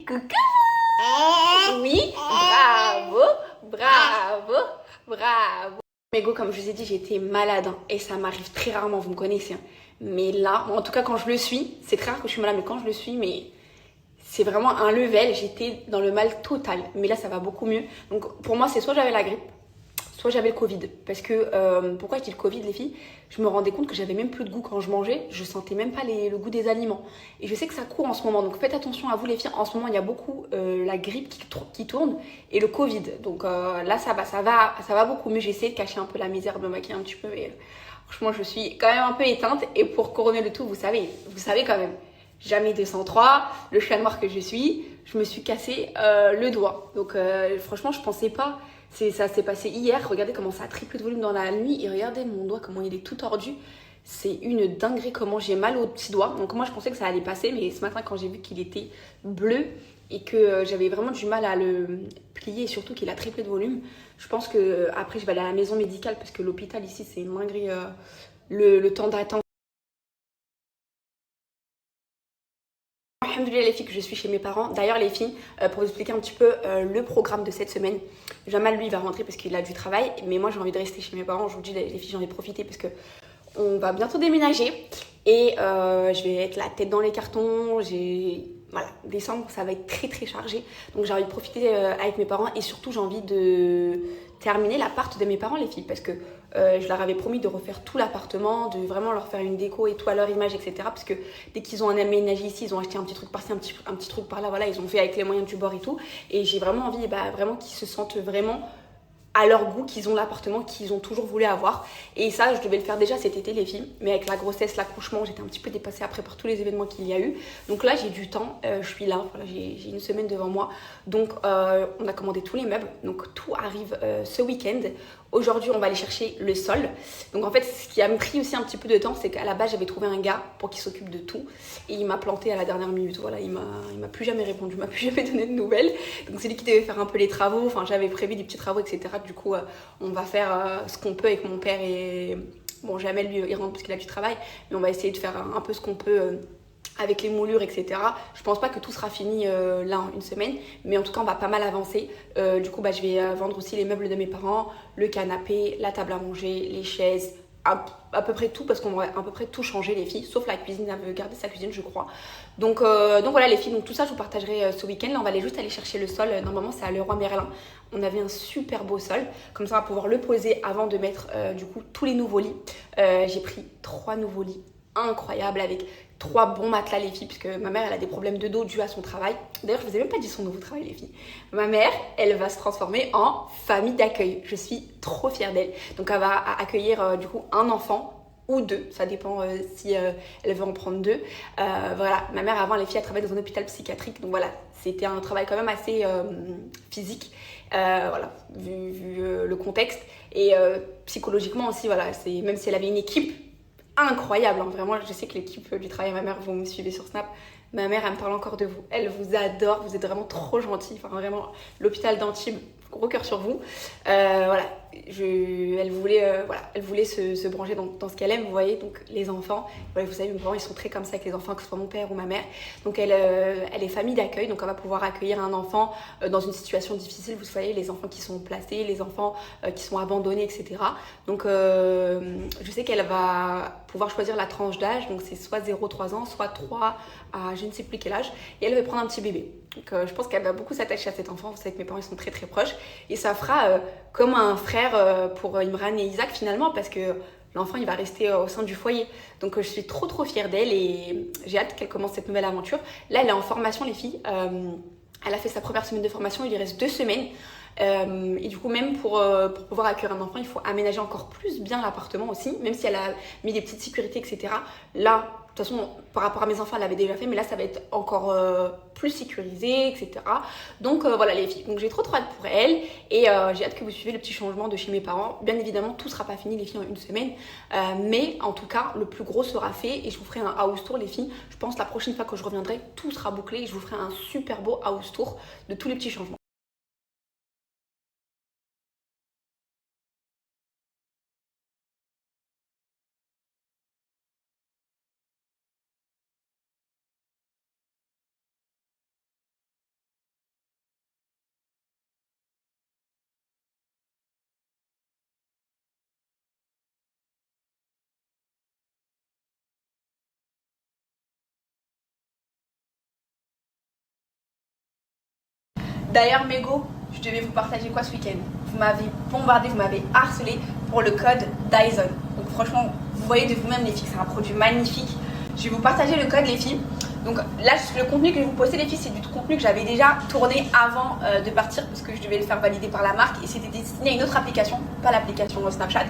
Coucou! Oui, bravo, bravo, bravo. Mais go, comme je vous ai dit, j'étais malade hein, et ça m'arrive très rarement, vous me connaissez, hein. Mais là, en tout cas quand je le suis, c'est très rare que je suis malade, mais quand je le suis, mais c'est vraiment un level, j'étais dans le mal total. Mais là, ça va beaucoup mieux. Donc pour moi, c'est soit j'avais la grippe, soit j'avais le Covid. Parce que, pourquoi je dis le Covid, les filles? Je me rendais compte que j'avais même plus de goût quand je mangeais. Je sentais même pas le goût des aliments. Et je sais que ça court en ce moment. Donc faites attention à vous, les filles. En ce moment, il y a beaucoup la grippe qui tourne et le Covid. Donc là, ça va beaucoup mieux. J'ai essayé de cacher un peu la misère, de me maquiller un petit peu. Et franchement, je suis quand même un peu éteinte. Et pour couronner le tout, vous savez quand même. Jamais 203, le chat noir que je suis, je me suis cassé le doigt. Donc franchement, je pensais pas. Ça s'est passé hier. Regardez comment ça a triplé de volume dans la nuit. Et regardez mon doigt, comment il est tout tordu. C'est une dinguerie comment j'ai mal au petit doigt. Donc moi, je pensais que ça allait passer. Mais ce matin, quand j'ai vu qu'il était bleu et que j'avais vraiment du mal à le plier et surtout qu'il a triplé de volume, je pense que après je vais aller à la maison médicale parce que l'hôpital ici, c'est une dinguerie. Le temps d'attente. Alhamdoulilah les filles que je suis chez mes parents. D'ailleurs les filles, pour vous expliquer un petit peu le programme de cette semaine, Jamal lui va rentrer parce qu'il a du travail, mais moi j'ai envie de rester chez mes parents. Je vous dis les filles, j'en ai profité parce que on va bientôt déménager et je vais être la tête dans les cartons. Voilà, décembre ça va être très très chargé, donc j'ai envie de profiter avec mes parents et surtout j'ai envie de terminer l'appart de mes parents les filles parce que je leur avais promis de refaire tout l'appartement, de vraiment leur faire une déco et tout à leur image, etc. Parce que dès qu'ils ont aménagé ici, ils ont acheté un petit truc par-ci, un petit truc par-là, voilà, ils ont fait avec les moyens du bord et tout. Et j'ai vraiment envie vraiment qu'ils se sentent vraiment à leur goût, qu'ils ont l'appartement qu'ils ont toujours voulu avoir. Et ça, je devais le faire déjà cet été, les filles. Mais avec la grossesse, l'accouchement, j'étais un petit peu dépassée après par tous les événements qu'il y a eu. Donc là, j'ai du temps. Je suis là. Voilà, j'ai une semaine devant moi. Donc, on a commandé tous les meubles. Donc, tout arrive ce week-end. Aujourd'hui, on va aller chercher le sol. Donc, en fait, ce qui a pris aussi un petit peu de temps, c'est qu'à la base, j'avais trouvé un gars pour qu'il s'occupe de tout. Et il m'a planté à la dernière minute. Voilà, il m'a plus jamais répondu, il m'a plus jamais donné de nouvelles. Donc, c'est lui qui devait faire un peu les travaux. Enfin, j'avais prévu des petits travaux, etc. Du coup, on va faire ce qu'on peut avec mon père et... Bon, Jamel, lui, il rentre parce qu'il a du travail. Mais on va essayer de faire un peu ce qu'on peut avec les moulures, etc. Je pense pas que tout sera fini là en une semaine, mais en tout cas on va pas mal avancer. Du coup je vais vendre aussi les meubles de mes parents, le canapé, la table à manger, les chaises, à peu près tout parce qu'on va à peu près tout changer les filles, sauf la cuisine, elle veut garder sa cuisine je crois. Donc voilà les filles, donc tout ça je vous partagerai ce week-end. Là on va aller juste aller chercher le sol, normalement c'est à Leroy Merlin. On avait un super beau sol, comme ça on va pouvoir le poser avant de mettre du coup tous les nouveaux lits. J'ai pris 3 nouveaux lits incroyables avec 3 bons matelas les filles, puisque ma mère elle a des problèmes de dos dû à son travail. D'ailleurs je vous ai même pas dit son nouveau travail les filles. Ma mère elle va se transformer en famille d'accueil. Je suis trop fière d'elle. Donc elle va accueillir du coup un enfant ou 2, ça dépend si elle veut en prendre 2. Voilà, ma mère avant les filles elle travaille dans un hôpital psychiatrique, donc voilà, c'était un travail quand même assez physique. Voilà, vu le contexte et psychologiquement aussi, voilà, c'est même si elle avait une équipe incroyable, hein. Vraiment, je sais que l'équipe du travail à ma mère, vous me suivez sur Snap, ma mère, elle me parle encore de vous. Elle vous adore, vous êtes vraiment trop gentils. Enfin, vraiment, l'hôpital d'Antibes, gros cœur sur vous. Voilà, elle voulait se brancher dans ce qu'elle aime, vous voyez. Donc, les enfants, ouais, vous savez, mes parents, ils sont très comme ça avec les enfants, que ce soit mon père ou ma mère. Donc, elle est famille d'accueil, donc elle va pouvoir accueillir un enfant dans une situation difficile. Vous savez, les enfants qui sont placés, les enfants qui sont abandonnés, etc. Donc, je sais qu'elle va pouvoir choisir la tranche d'âge. Donc, c'est soit 0-3 ans, soit 3 à je ne sais plus quel âge. Et elle va prendre un petit bébé. Donc, je pense qu'elle va beaucoup s'attacher à cet enfant. Vous savez que mes parents, ils sont très, très proches. Et ça fera comme un frère pour Imran et Isaac, finalement, parce que l'enfant, il va rester au sein du foyer. Donc, je suis trop, trop fière d'elle et j'ai hâte qu'elle commence cette nouvelle aventure. Là, elle est en formation, les filles. Elle a fait sa première semaine de formation. Il lui reste 2 semaines. Et du coup, même pour pouvoir accueillir un enfant, il faut aménager encore plus bien l'appartement aussi, même si elle a mis des petites sécurités, etc. Là, de toute façon, par rapport à mes enfants, elle l'avait déjà fait, mais là, ça va être encore plus sécurisé, etc. Donc voilà les filles. Donc j'ai trop hâte pour elle et j'ai hâte que vous suiviez le petit changement de chez mes parents. Bien évidemment, tout sera pas fini les filles en une semaine, mais en tout cas, le plus gros sera fait et je vous ferai un house tour les filles. Je pense la prochaine fois que je reviendrai, tout sera bouclé et je vous ferai un super beau house tour de tous les petits changements. D'ailleurs, Mego, je devais vous partager quoi ce week-end? Vous m'avez bombardé, vous m'avez harcelé pour le code Dyson. Donc franchement, vous voyez de vous-même les filles, c'est un produit magnifique. Je vais vous partager le code les filles. Donc là, le contenu que je vais vous poster les filles, c'est du contenu que j'avais déjà tourné avant de partir parce que je devais le faire valider par la marque et c'était destiné à une autre application, pas l'application Snapchat.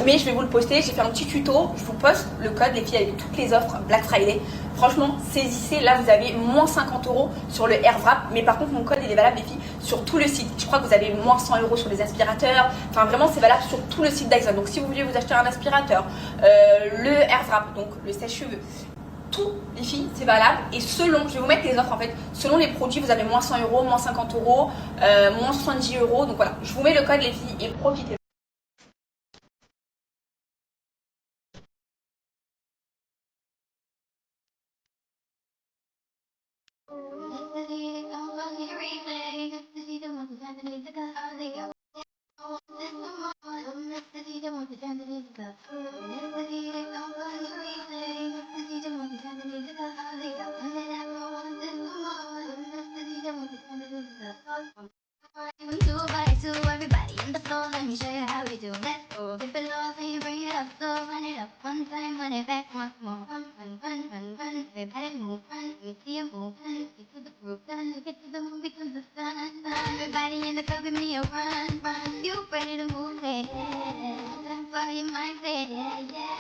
Mais je vais vous le poster, j'ai fait un petit tuto, je vous poste le code les filles avec toutes les offres Black Friday. Franchement, saisissez, là vous avez moins 50 € sur le AirWrap, mais par contre mon code il est valable les filles sur tout le site. Je crois que vous avez moins 100 € sur les aspirateurs, enfin vraiment c'est valable sur tout le site Dyson. Donc si vous voulez vous acheter un aspirateur, le AirWrap, donc le sèche-cheveux, tout les filles c'est valable et selon, je vais vous mettre les offres en fait, selon les produits vous avez moins 100 €, moins 50 €, moins 70 €, donc voilà, je vous mets le code les filles et profitez. Let me show you how we do. Let's go. Dip it low, then you bring it up slow. Run it up one time, run it back once more. Run, run, run, run, run. Everybody move, run. Let me see you move, run. Get to the groove, run. Get to the moon because the sun. Everybody in the club with me, oh run, run. You ready to move it? That's why you might say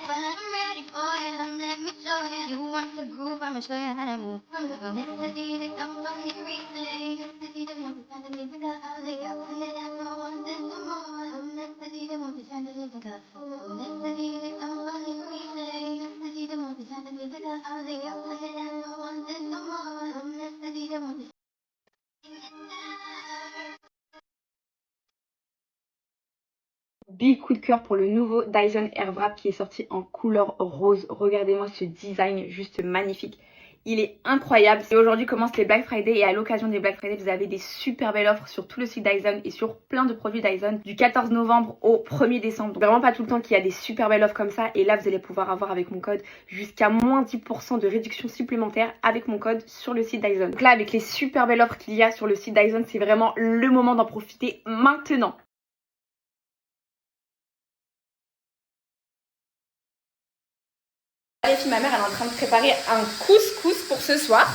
but I'm ready for it. Let me show you. You want the groove? I'ma show you how to move. Let's see the come from the replay. Let's see the move, and the music of how they go. And then I go on this more. Let's see the movie and the music of let's see the come on the replay. Let's see the movie and the music of how they go. And then I go on this more. Let's see the movie. Big coup de cœur pour le nouveau Dyson AirWrap qui est sorti en couleur rose. Regardez-moi ce design juste magnifique. Il est incroyable. Et aujourd'hui commence les Black Friday et à l'occasion des Black Friday, vous avez des super belles offres sur tout le site Dyson et sur plein de produits Dyson du 14 novembre au 1er décembre. Donc vraiment pas tout le temps qu'il y a des super belles offres comme ça. Et là, vous allez pouvoir avoir avec mon code jusqu'à moins 10% de réduction supplémentaire avec mon code sur le site Dyson. Donc là, avec les super belles offres qu'il y a sur le site Dyson, c'est vraiment le moment d'en profiter maintenant. Les filles, ma mère elle est en train de préparer un couscous pour ce soir.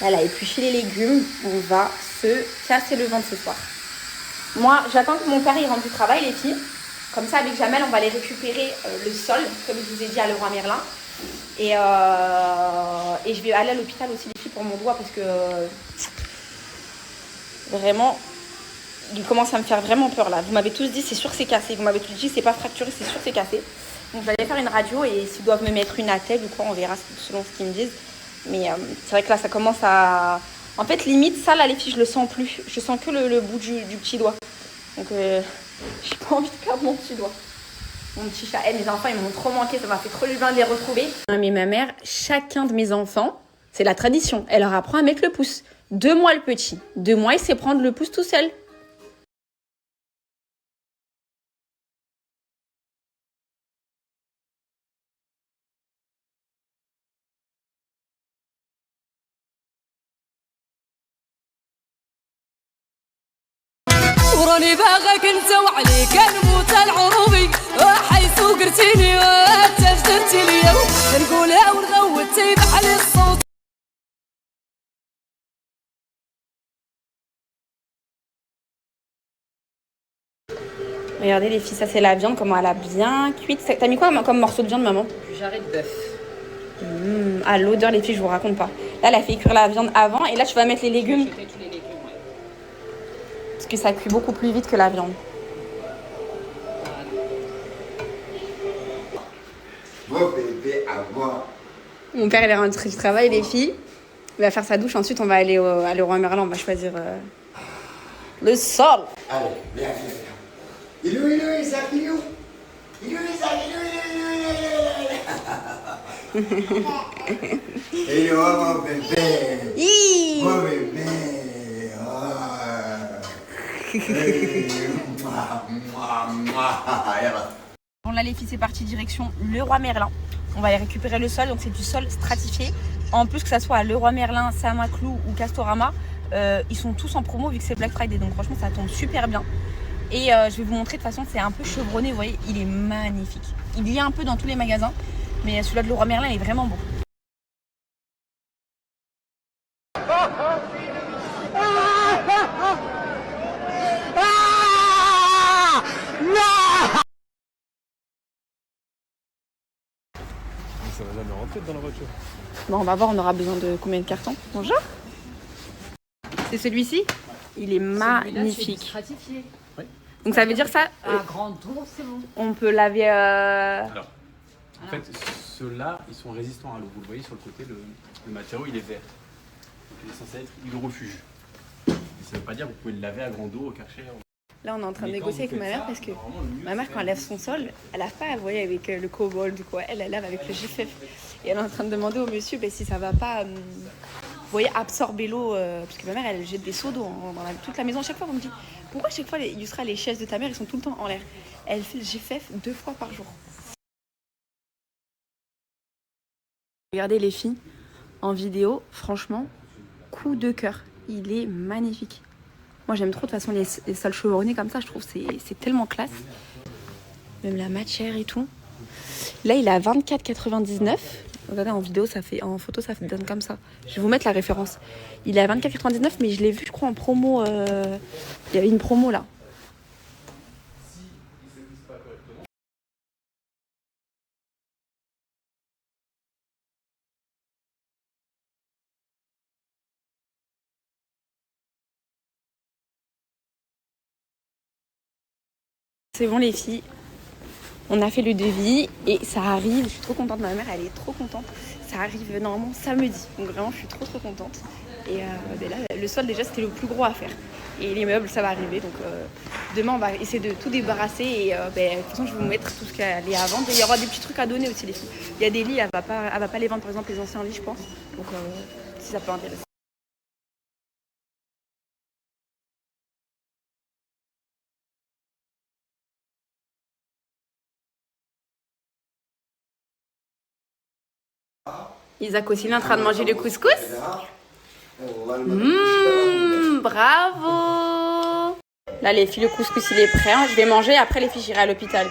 Elle a épluché les légumes. On va se casser le ventre ce soir. Moi, j'attends que mon père il rentre du travail, les filles. Comme ça, avec Jamel, on va aller récupérer le sol, comme je vous ai dit à Leroy Merlin. Et je vais aller à l'hôpital aussi, les filles, pour mon doigt parce que vraiment, il commence à me faire vraiment peur là. Vous m'avez tous dit, c'est sûr que c'est cassé. Vous m'avez tous dit, c'est pas fracturé, c'est sûr que c'est cassé. Donc je vais aller faire une radio et s'ils doivent me mettre une attelle ou quoi, on verra selon ce qu'ils me disent. Mais c'est vrai que là, ça commence à... En fait, limite, ça, là, les filles, je le sens plus. Je sens que le bout du petit doigt. Donc, j'ai pas envie de perdre mon petit doigt. Mon petit chat. Mes enfants, ils m'ont trop manqué. Ça m'a fait trop du bien de les retrouver. Mais ma mère, chacun de mes enfants, c'est la tradition. Elle leur apprend à mettre le pouce. 2 mois le petit. 2 mois, il sait prendre le pouce tout seul. وراني باغاك انت وعليك نموت العروبي حيث قرتيني تجدرتي ليا نقولها ونغوت تيبح لي الصوت. Regardez les filles, ça c'est la viande, comment elle a bien cuite. T'as mis quoi comme morceau de viande, maman? Du jarret de bœuf. Ah, l'odeur, les filles, je vous raconte pas. Là, elle a fait cuire la viande avant et là, tu vas mettre les légumes. Je fais tous les légumes, ouais. Parce que ça cuit beaucoup plus vite que la viande. Bon bébé à moi. Mon père, il est rentré du travail, les filles. Il va faire sa douche. Ensuite, on va aller à Leroy Merlin. On va choisir le sol. Allez, viens, viens, viens. Il est où, Isaac, il est où? Il est où, Isaac, il est où, il est où, mon bébé? Mon bébé. Bon, là, les filles, c'est parti direction Leroy Merlin. On va aller récupérer le sol. Donc, c'est du sol stratifié. En plus, que ça soit à Leroy Merlin, Saint-Maclou ou Castorama, Ils sont tous en promo vu que c'est Black Friday, donc franchement ça tombe super bien. Et je vais vous montrer, de toute façon c'est un peu chevronné, vous voyez, il est magnifique. Il y a un peu dans tous les magasins, mais celui-là de Leroy Merlin est vraiment beau. Ça va jamais rentrer dans la voiture. Bon, on va voir, on aura besoin de combien de cartons. Bonjour. C'est celui-ci. Il est magnifique. Stratifié. Donc ça veut dire ça, À grand tour, c'est bon. on peut laver... Alors, en fait, ceux-là, ils sont résistants à l'eau. Vous le voyez sur le côté, le matériau, il est vert. Donc il est censé être hydrofuge. Mais ça ne veut pas dire que vous pouvez le laver à grande eau au Karcher. Là, on est en train de Mais quand négocier avec vous ma faites mère ça, parce que normalement, le mieux, ma mère, c'est- quand elle lave son sol, elle lave pas, vous voyez, avec le cobalt, quoi. Elle lave avec le GFF. Et elle est en train de demander au monsieur si ça va pas, vous voyez, absorber l'eau. Parce que ma mère, elle jette des seaux d'eau dans toute la maison. À chaque fois, on me dit pourquoi à chaque fois, Yusra, les chaises de ta mère, ils sont tout le temps en l'air. Elle fait le GFF 2 fois par jour. Regardez les filles en vidéo, franchement, coup de cœur. Il est magnifique. Moi j'aime trop de toute façon les sols chevronnés comme ça, je trouve que c'est tellement classe. Même la matière et tout. Là il est à 24,99. Regardez en vidéo, en photo ça donne comme ça. Je vais vous mettre la référence. Il est à 24,99 mais je l'ai vu je crois en promo. Il y avait une promo là. C'est bon les filles, on a fait le devis et ça arrive, je suis trop contente, ma mère elle est trop contente. Ça arrive normalement samedi, donc vraiment je suis trop contente. Et là le sol déjà c'était le plus gros à faire. Et les meubles ça va arriver, donc demain on va essayer de tout débarrasser et de toute façon je vais vous mettre tout ce qu'elle est à vendre. Et il y aura des petits trucs à donner aussi les filles. Il y a des lits, elle va pas les vendre par exemple les anciens lits je pense, donc si ça peut intéresser. Isaac aussi il est en train de manger le couscous. Bravo. Là les filles le couscous il est prêt, hein. Je vais manger, après les filles j'irai à l'hôpital.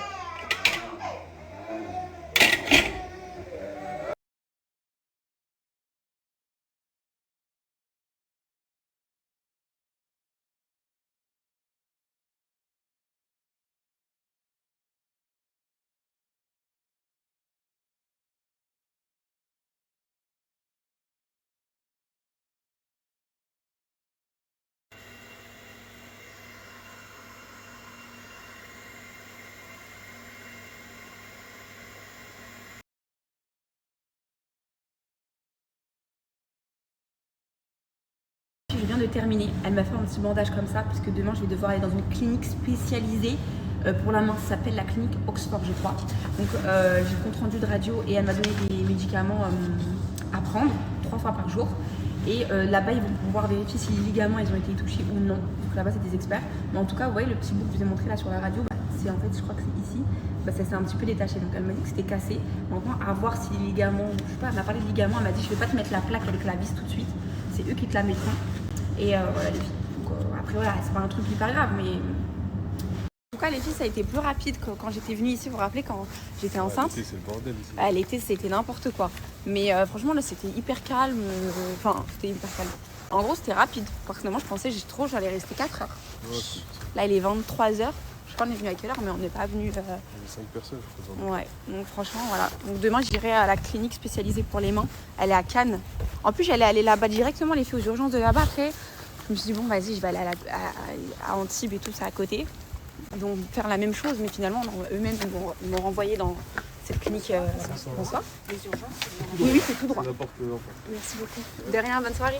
Je viens de terminer. Elle m'a fait un petit bandage comme ça parce que demain je vais devoir aller dans une clinique spécialisée pour la main. Ça s'appelle la clinique Oxford je crois. Donc j'ai le compte rendu de radio et elle m'a donné des médicaments à prendre 3 fois par jour. Et là-bas ils vont pouvoir vérifier si les ligaments ils ont été touchés ou non. Donc là-bas c'est des experts. Mais en tout cas vous voyez le petit bout que je vous ai montré là sur la radio, c'est en fait je crois que c'est ici. Ça s'est un petit peu détaché. Donc elle m'a dit que c'était cassé. Maintenant à voir si les ligaments, je sais pas, elle m'a parlé de ligaments, elle m'a dit je vais pas te mettre la plaque avec la vis tout de suite. C'est eux qui te la mettront. Et voilà les filles. Donc, après voilà, c'est pas un truc hyper grave mais... En tout cas les filles ça a été plus rapide que quand j'étais venue ici, vous vous rappelez quand j'étais enceinte. L'été, c'est le bordel ici. L'été c'était n'importe quoi. Mais franchement là c'était hyper calme. Enfin c'était hyper calme. En gros c'était rapide. Personnellement je pensais j'allais rester 4 heures. Ouais, Là il est 23h. Je sais pas on est venu à quelle heure mais on n'est pas venu... il y avait 5 personnes, je crois. Ouais, donc franchement voilà. Donc demain j'irai à la clinique spécialisée pour les mains. Elle est à Cannes. En plus j'allais aller là-bas directement, les filles aux urgences de là-bas. Après je me suis dit bon vas-y je vais aller à Antibes et tout ça à côté. Donc faire la même chose mais finalement eux-mêmes ils m'ont renvoyé dans cette clinique. Bonsoir. Les urgences. Oui c'est tout droit. N'importe quoi. Merci beaucoup. De rien, bonne soirée.